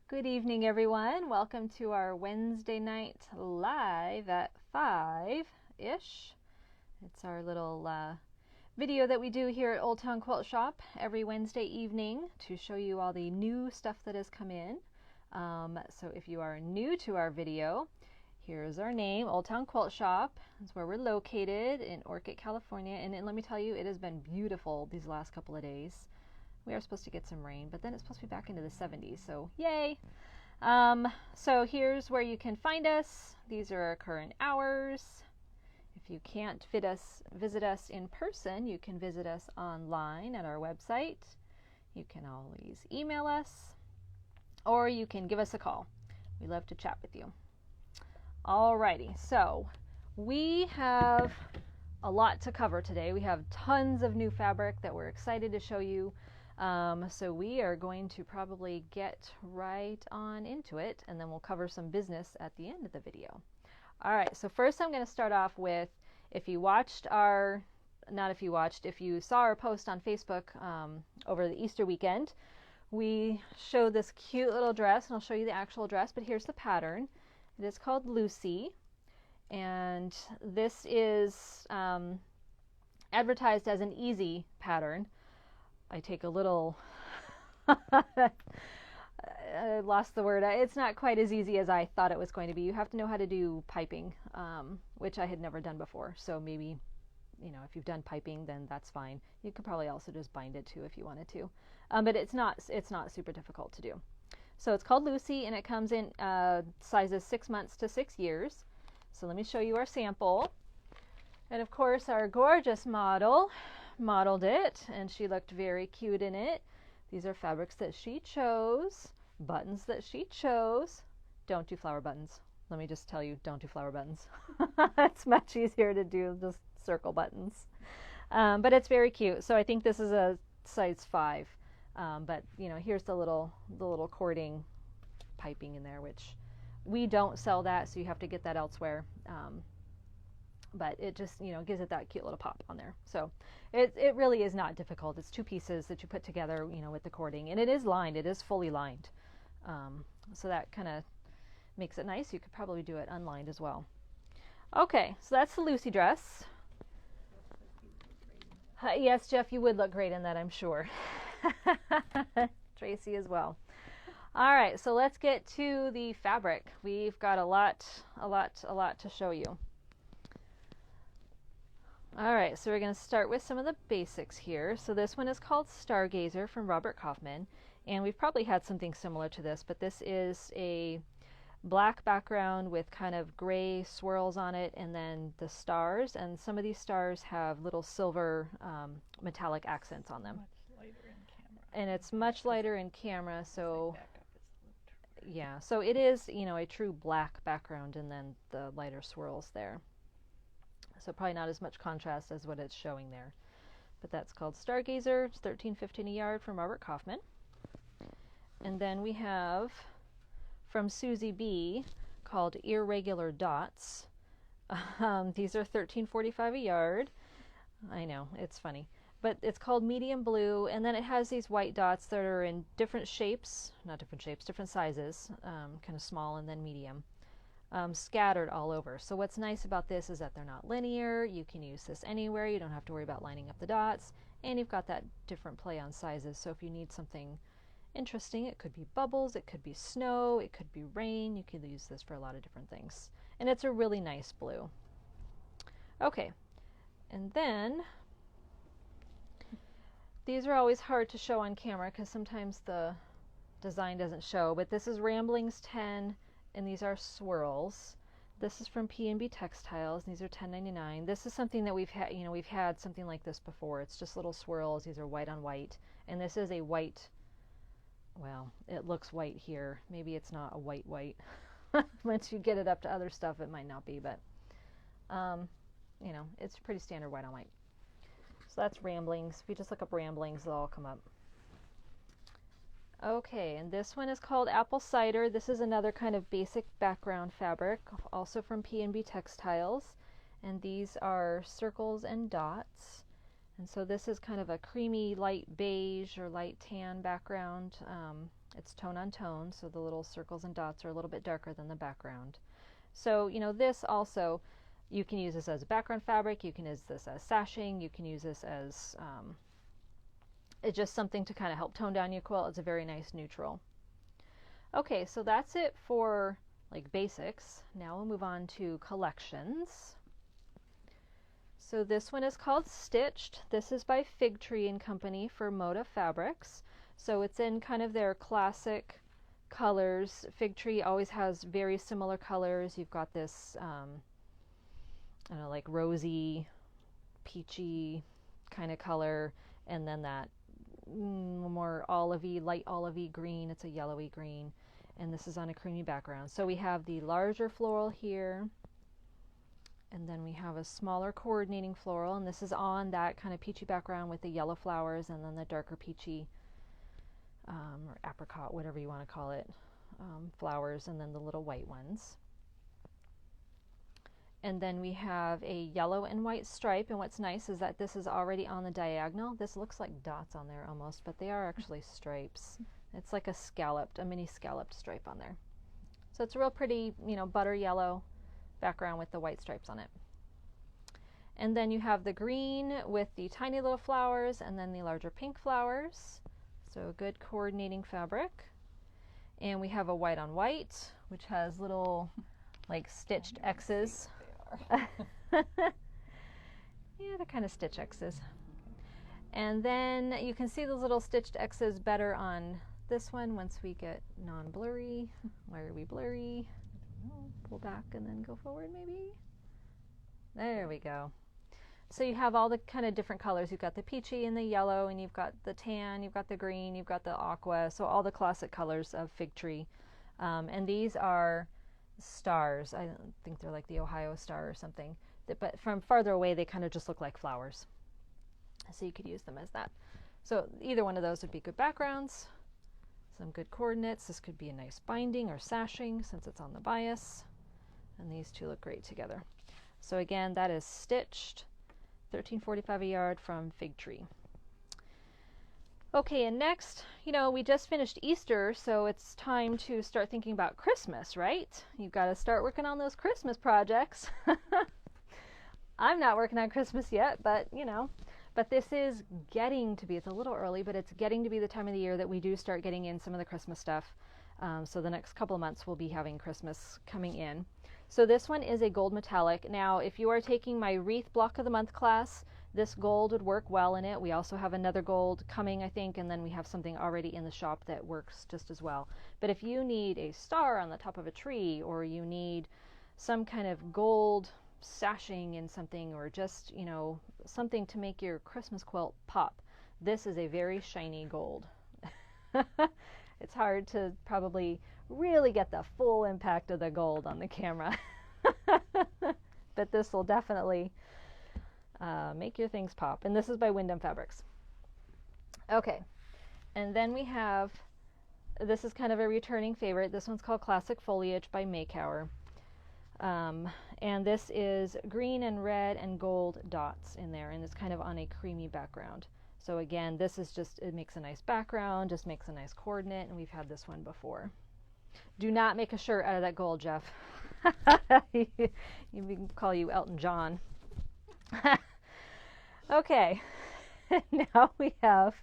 Good evening, everyone. Welcome to our Wednesday night live at 5-ish. It's our little video that we do here at Old Town Quilt Shop every Wednesday evening to show you all the new stuff that has come in. So if you are new to our video, here's our name, Old Town Quilt Shop. That's where we're located in Orchid, California. And let me tell you, it has been beautiful these last couple of days. We are supposed to get some rain, but then it's supposed to be back into the 70s, so yay! So here's where you can find us. These are our current hours. If you can't visit us in person, you can visit us online at our website. You can always email us, or you can give us a call. We love to chat with you. Alrighty, so we have a lot to cover today. We have tons of new fabric that we're excited to show you. So we are going to probably get right on into it, and then we'll cover some business at the end of the video. All right, so first I'm going to start off with, if you saw our post on Facebook over the Easter weekend, we showed this cute little dress, and I'll show you the actual dress, but here's the pattern. It is called Lucy, and this is advertised as an easy pattern. I take a little, I lost the word. It's not quite as easy as I thought it was going to be. You have to know how to do piping, which I had never done before. So maybe, if you've done piping, then that's fine. You could probably also just bind it too if you wanted to. But it's not super difficult to do. So it's called Lucy, and it comes in sizes 6 months to 6 years. So let me show you our sample. And of course, our gorgeous model modeled it, and she looked very cute in it. These are fabrics that she chose, buttons that she chose. Don't do flower buttons. Let me just tell you, don't do flower buttons. It's much easier to do just circle buttons. But it's very cute. So I think this is a size 5. But here's the little cording piping in there, which we don't sell that, so you have to get that elsewhere. But it just, gives it that cute little pop on there. So it really is not difficult. It's 2 pieces that you put together, with the cording. And it is lined. It is fully lined. So that kind of makes it nice. You could probably do it unlined as well. Okay, so that's the Lucy dress. Yes, Jeff, you would look great in that, I'm sure. Tracy as well. All right, so let's get to the fabric. We've got a lot to show you. All right, so we're going to start with some of the basics here. So this one is called Stargazer from Robert Kaufman, and we've probably had something similar to this, but this is a black background with kind of gray swirls on it, and then the stars, and some of these stars have little silver metallic accents on them. Much lighter in camera. And it's much lighter in camera, so yeah, so it is, a true black background and then the lighter swirls there. So probably not as much contrast as what it's showing there. But that's called Stargazer. It's $13.15 a yard from Robert Kaufman. And then we have from Susie B called Irregular Dots. These are $13.45 a yard. I know, it's funny. But it's called Medium Blue, and then it has these white dots that are in different shapes, different sizes, kind of small and then medium. Scattered all over. So what's nice about this is that they're not linear. You can use this anywhere. You don't have to worry about lining up the dots. And you've got that different play on sizes. So if you need something interesting, it could be bubbles, it could be snow, it could be rain. You could use this for a lot of different things. And it's a really nice blue. Okay. And then these are always hard to show on camera because sometimes the design doesn't show. But this is Ramblings 10. And these are swirls. This is from P&B Textiles. These are $10.99. This is something that we've had, we've had something like this before. It's just little swirls. These are white on white. And this is a white, well, it looks white here. Maybe it's not a white. Once you get it up to other stuff, it might not be, but, it's pretty standard white on white. So that's Ramblings. If you just look up Ramblings, they'll all come up. Okay, and this one is called Apple Cider. This is another kind of basic background fabric, also from P&B Textiles. And these are circles and dots. And so this is kind of a creamy light beige or light tan background. It's tone on tone, so the little circles and dots are a little bit darker than the background. So, you know, this also, you can use this as a background fabric, you can use this as sashing, you can use this as it's just something to kind of help tone down your quilt. It's a very nice neutral. Okay, so that's it for like basics. Now we'll move on to collections. So this one is called Stitched. This is by Fig Tree and Company for Moda Fabrics. So it's in kind of their classic colors. Fig Tree always has very similar colors. You've got this, I don't know, like rosy, peachy kind of color, and then that more olivey, light olivey green. It's a yellowy green, and this is on a creamy background. So we have the larger floral here, and then we have a smaller coordinating floral, and this is on that kind of peachy background with the yellow flowers, and then the darker peachy or apricot, whatever you want to call it, flowers, and then the little white ones. And then we have a yellow and white stripe, and what's nice is that this is already on the diagonal. This looks like dots on there almost, but they are actually stripes. It's like a mini scalloped stripe on there. So it's a real pretty, you know, butter yellow background with the white stripes on it. And then you have the green with the tiny little flowers, and then the larger pink flowers. So good coordinating fabric. And we have a white on white, which has little like stitched X's. Yeah, they're kind of stitch X's. And then you can see those little stitched X's better on this one once we get non-blurry. Why are we blurry? Pull back and then go forward maybe. There we go. So you have all the kind of different colors. You've got the peachy and the yellow, and you've got the tan, you've got the green, you've got the aqua, so all the classic colors of Fig Tree. And these are stars. I think they're like the Ohio Star or something. But from farther away, they kind of just look like flowers. So you could use them as that. So either one of those would be good backgrounds. Some good coordinates. This could be a nice binding or sashing since it's on the bias. And these two look great together. So again, that is Stitched, $13.45 a yard from Fig Tree. Okay, and next, you know, we just finished Easter, so it's time to start thinking about Christmas, right? You've got to start working on those Christmas projects. I'm not working on Christmas yet, but, you know, but this is getting to be, it's a little early, but it's getting to be the time of the year that we do start getting in some of the Christmas stuff. So the next couple of months we'll be having Christmas coming in. So this one is a gold metallic. Now, if you are taking my Wreath Block of the Month class, this gold would work well in it. We also have another gold coming, I think, and then we have something already in the shop that works just as well. But if you need a star on the top of a tree, or you need some kind of gold sashing in something, or just, you know, something to make your Christmas quilt pop, this is a very shiny gold. It's hard to probably really get the full impact of the gold on the camera. But this will definitely make your things pop. And this is by Wyndham Fabrics. Okay, and then we have, this is kind of a returning favorite. This one's called Classic Foliage by Maycower. And this is green and red and gold dots in there, and it's kind of on a creamy background. So again, this is just, it makes a nice background, just makes a nice coordinate, and we've had this one before. Do not make a shirt out of that gold, Jeff. You can call you Elton John. Okay, now we have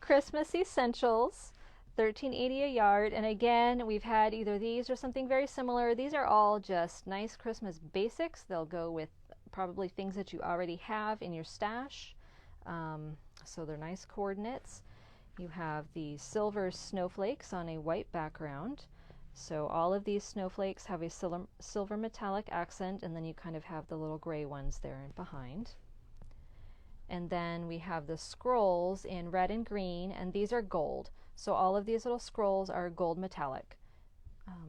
Christmas Essentials, $13.80 a yard, and again, we've had either these or something very similar. These are all just nice Christmas basics. They'll go with probably things that you already have in your stash. So they're nice coordinates. You have the silver snowflakes on a white background. So all of these snowflakes have a silver metallic accent, and then you kind of have the little gray ones there behind. And then we have the scrolls in red and green, and these are gold. So all of these little scrolls are gold metallic.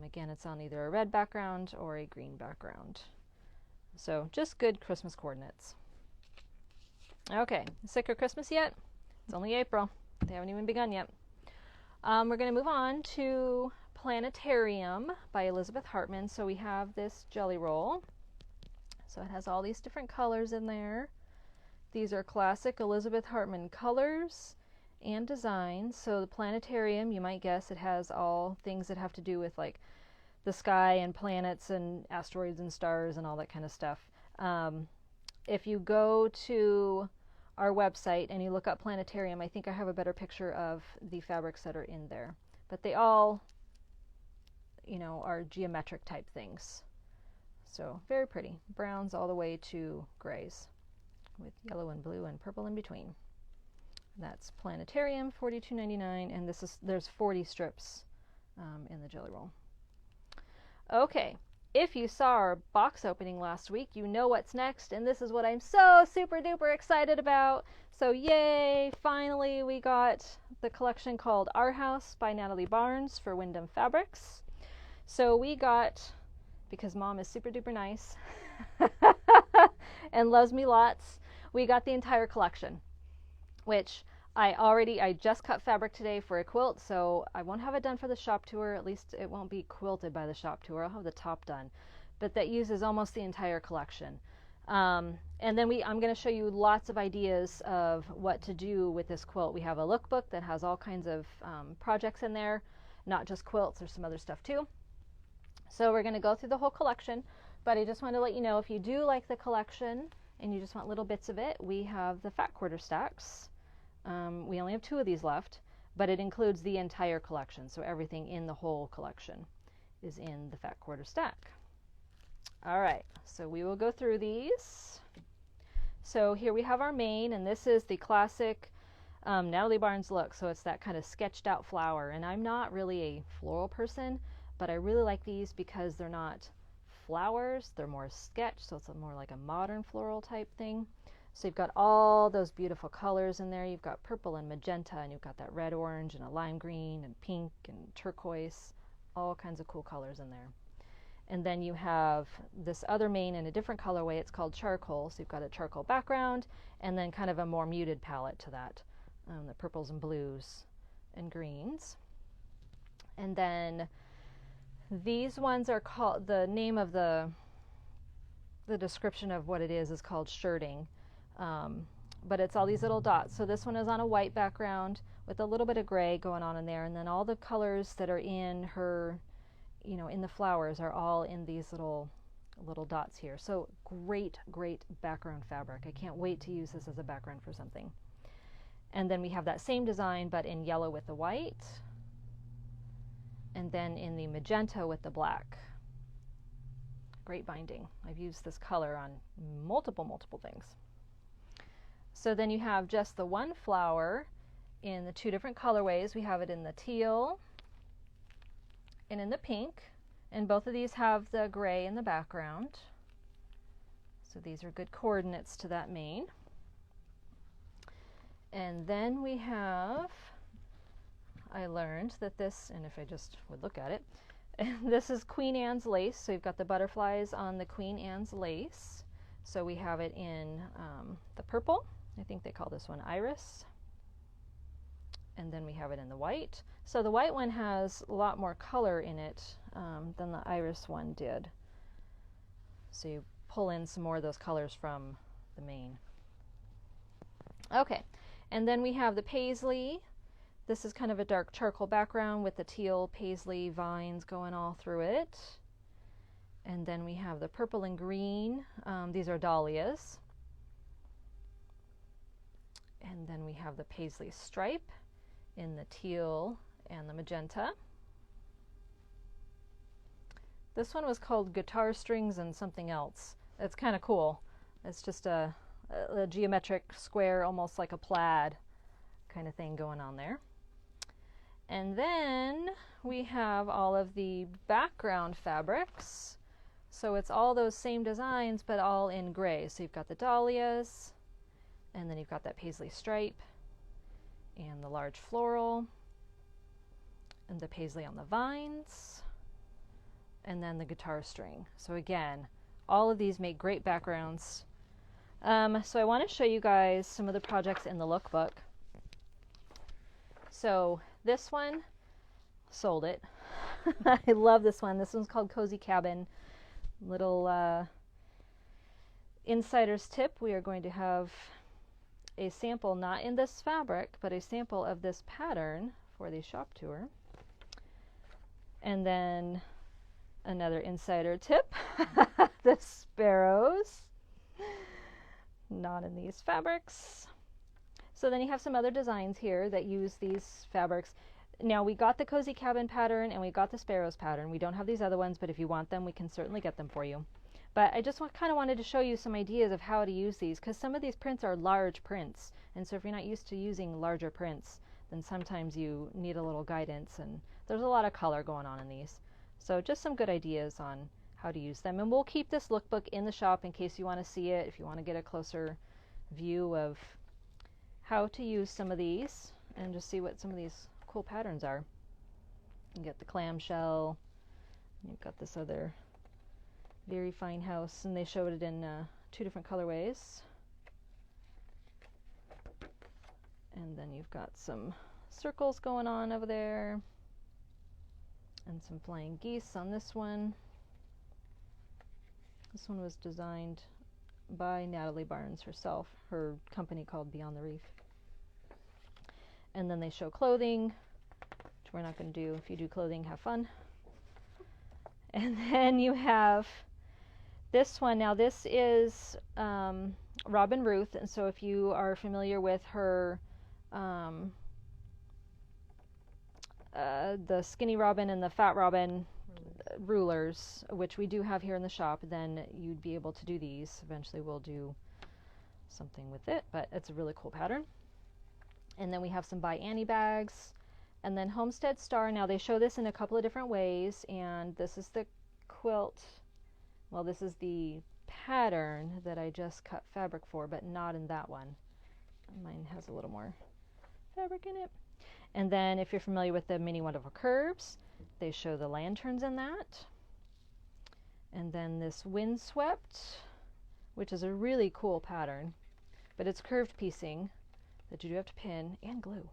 Again, it's on either a red background or a green background. So just good Christmas coordinates. Okay, sick of Christmas yet? It's only April. They haven't even begun yet. We're going to move on to Planetarium by Elizabeth Hartman. So we have this jelly roll. So it has all these different colors in there. These are classic Elizabeth Hartman colors and designs. So the Planetarium, you might guess it has all things that have to do with like the sky and planets and asteroids and stars and all that kind of stuff. If you go to our website and you look up Planetarium, I think I have a better picture of the fabrics that are in there. But they all, you know, are geometric type things. So very pretty. Browns all the way to grays with yellow and blue and purple in between. That's Planetarium, $42.99, and there's 40 strips in the Jelly Roll. Okay, if you saw our box opening last week, you know what's next, and this is what I'm so super duper excited about. So yay, finally we got the collection called Our House by Natalie Barnes for Wyndham Fabrics. So we got, because Mom is super duper nice and loves me lots, we got the entire collection, which I just cut fabric today for a quilt, so I won't have it done for the shop tour. At least it won't be quilted by the shop tour. I'll have the top done, but that uses almost the entire collection. And then I'm going to show you lots of ideas of what to do with this quilt. We have a lookbook that has all kinds of projects in there, not just quilts. There's some other stuff too. So we're going to go through the whole collection, but I just want to let you know, if you do like the collection and you just want little bits of it, we have the fat quarter stacks. We only have 2 of these left, but it includes the entire collection, so everything in the whole collection is in the fat quarter stack. All right, so we will go through these. So here we have our main, and this is the classic Natalie Barnes look, so it's that kind of sketched out flower, and I'm not really a floral person, but I really like these because they're not flowers, they're more sketched, so it's more like a modern floral type thing. So you've got all those beautiful colors in there. You've got purple and magenta, and you've got that red orange and a lime green and pink and turquoise, all kinds of cool colors in there. And then you have this other main in a different colorway. It's called charcoal. So you've got a charcoal background and then kind of a more muted palette to that, the purples and blues and greens. And then these ones are called, the name of the description of what it is called shirting. But it's all these little dots. So this one is on a white background with a little bit of gray going on in there, and then all the colors that are in her, you know, in the flowers are all in these little dots here. So great background fabric. I can't wait to use this as a background for something. And then we have that same design but in yellow with the white, and then in the magenta with the black. Great binding. I've used this color on multiple things. So then you have just the one flower in the 2 different colorways. We have it in the teal and in the pink, and both of these have the gray in the background. So these are good coordinates to that main. And then we have, I learned that this, and if I just would look at it, this is Queen Anne's lace. So you've got the butterflies on the Queen Anne's lace. So we have it in the purple. I think they call this one Iris. And then we have it in the white. So the white one has a lot more color in it than the Iris one did. So you pull in some more of those colors from the main. Okay, and then we have the paisley. This is kind of a dark charcoal background with the teal paisley vines going all through it. And then we have the purple and green. These are dahlias. And then we have the paisley stripe in the teal and the magenta. This one was called Guitar Strings and something else. It's kind of cool. It's just a geometric square, almost like a plaid kind of thing going on there. And then we have all of the background fabrics. So it's all those same designs, but all in gray. So you've got the dahlias, and then you've got that paisley stripe, and the large floral, and the paisley on the vines, and then the guitar string. So again, all of these make great backgrounds. So I want to show you guys some of the projects in the lookbook. So this one, sold it. I love this one. This one's called Cozy Cabin. Little insider's tip, we are going to have a sample, not in this fabric, but a sample of this pattern for the shop tour. And then another insider tip, the sparrows, not in these fabrics. So then you have some other designs here that use these fabrics. Now we got the cozy cabin pattern and we got the sparrows pattern. We don't have these other ones, but if you want them, we can certainly get them for you. But I just kind of wanted to show you some ideas of how to use these, because some of these prints are large prints. And so if you're not used to using larger prints, then sometimes you need a little guidance, and there's a lot of color going on in these. So just some good ideas on how to use them. And we'll keep this lookbook in the shop in case you want to see it, if you want to get a closer view of how to use some of these and just see what some of these cool patterns are. You get the clamshell, you've got this other very fine house, and they showed it in 2 different colorways. And then you've got some circles going on over there and some flying geese on this one. This one was designed by Natalie Barnes herself, her company called Beyond the Reef. And then they show clothing, which we're not going to do. If you do clothing, have fun. And then you have this one. Now this is Robin Ruth, and so if you are familiar with her, the skinny robin and the fat robin rulers, which we do have here in the shop, then you'd be able to do these. Eventually we'll do something with it, but it's a really cool pattern. And then we have some By Annie bags, and then Homestead Star. Now they show this in a couple of different ways, and this is the quilt. Well, this is the pattern that I just cut fabric for, but not in that one. Mine has a little more fabric in it. And then if you're familiar with the Many Wonderful Curves, they show the lanterns in that. And then this Windswept, which is a really cool pattern, but it's curved piecing that you do have to pin and glue.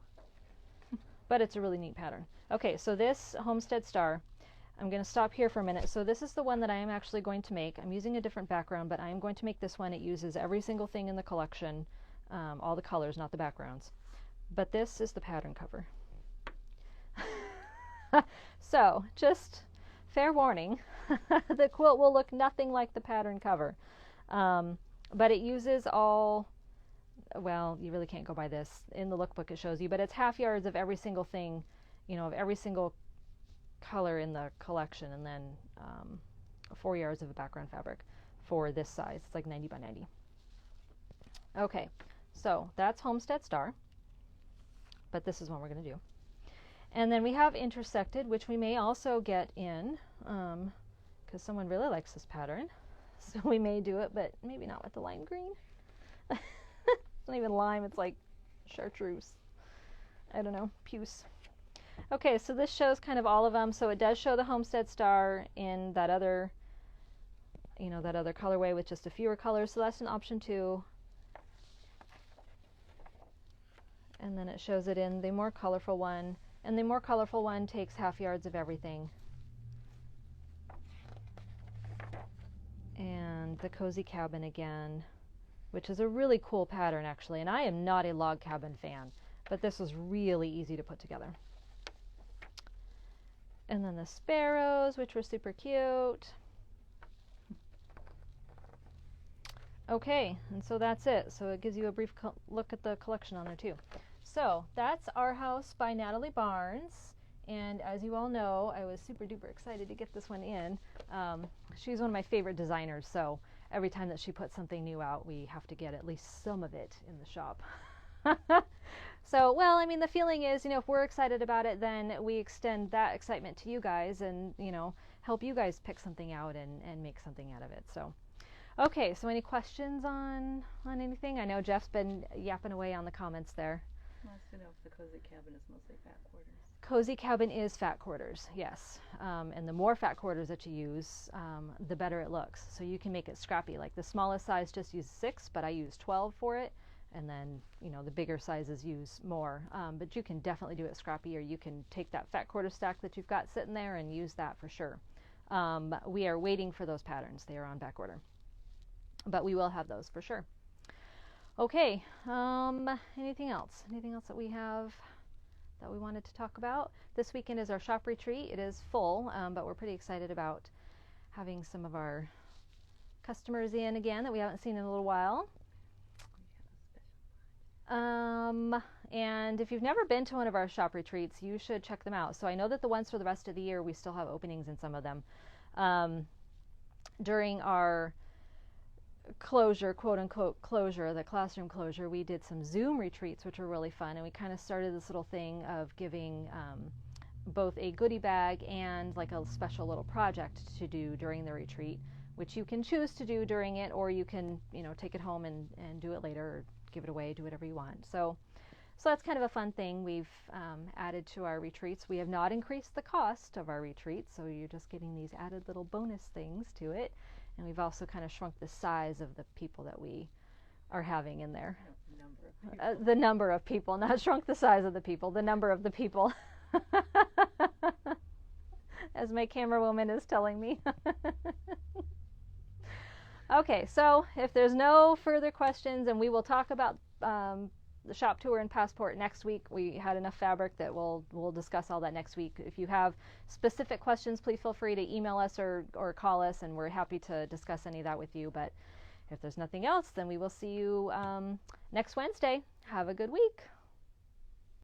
But it's a really neat pattern. Okay, so this Homestead Star, I'm going to stop here for a minute. So this is the one that I am actually going to make. I'm using a different background, but I am going to make this one. It uses every single thing in the collection, all the colors, not the backgrounds. But this is the pattern cover. So just fair warning, the quilt will look nothing like the pattern cover. But it uses all, well, you really can't go by this. In the lookbook it shows you, but it's half yards of every single thing, you know, of every single color in the collection, and then 4 yards of a background fabric for this size. It's like 90 by 90. Okay, so that's Homestead Star, but this is what we're going to do. And then we have Intersected, which we may also get in, because someone really likes this pattern. So we may do it, but maybe not with the lime green. It's not even lime, it's like chartreuse. I don't know, puce. Okay, so this shows kind of all of them. So it does show the Homestead Star in that other, you know, that other colorway with just a fewer colors. So that's an option 2. And then it shows it in the more colorful one. And the more colorful one takes half yards of everything. And the Cozy Cabin again, which is a really cool pattern actually. And I am not a log cabin fan, but this was really easy to put together. And then the sparrows, which were super cute. Okay, and so that's it. So it gives you a brief look at the collection on there too. So that's Our House by Natalie Barnes. And as you all know, I was super duper excited to get this one in. She's one of my favorite designers, so every time that she puts something new out, we have to get at least some of it in the shop. So, well, I mean, the feeling is, you know, if we're excited about it, then we extend that excitement to you guys and, you know, help you guys pick something out and make something out of it. So, okay, so any questions on anything? I know Jeff's been yapping away on the comments there. Wants to know if the Cozy Cabin is mostly fat quarters. Cozy Cabin is fat quarters, yes. And the more fat quarters that you use, the better it looks. So you can make it scrappy. Like the smallest size just uses 6, but I use 12 for it. And then, you know, the bigger sizes use more. But you can definitely do it scrappy, or you can take that fat quarter stack that you've got sitting there and use that for sure. We are waiting for those patterns. They are on back order. But we will have those for sure. Okay, anything else? Anything else that we have that we wanted to talk about? This weekend is our shop retreat. It is full, but we're pretty excited about having some of our customers in again that we haven't seen in a little while. And if you've never been to one of our shop retreats, you should check them out. So I know that the ones for the rest of the year, we still have openings in some of them. During our closure, quote unquote closure, the classroom closure, we did some Zoom retreats, which were really fun. And we kind of started this little thing of giving both a goodie bag and like a special little project to do during the retreat, which you can choose to do during it, or you can, take it home and do it later, or give it away, do whatever you want. So that's kind of a fun thing we've added to our retreats. We have not increased the cost of our retreats, so you're just getting these added little bonus things to it. And we've also kind of shrunk the size of the people that we are having in there. The number of people, not shrunk the size of the people, the number of the people. As my camera woman is telling me. Okay, so if there's no further questions, and we will talk about the shop tour and passport next week. We had enough fabric that we'll discuss all that next week. If you have specific questions, please feel free to email us or call us, and we're happy to discuss any of that with you. But if there's nothing else, then we will see you next Wednesday. Have a good week.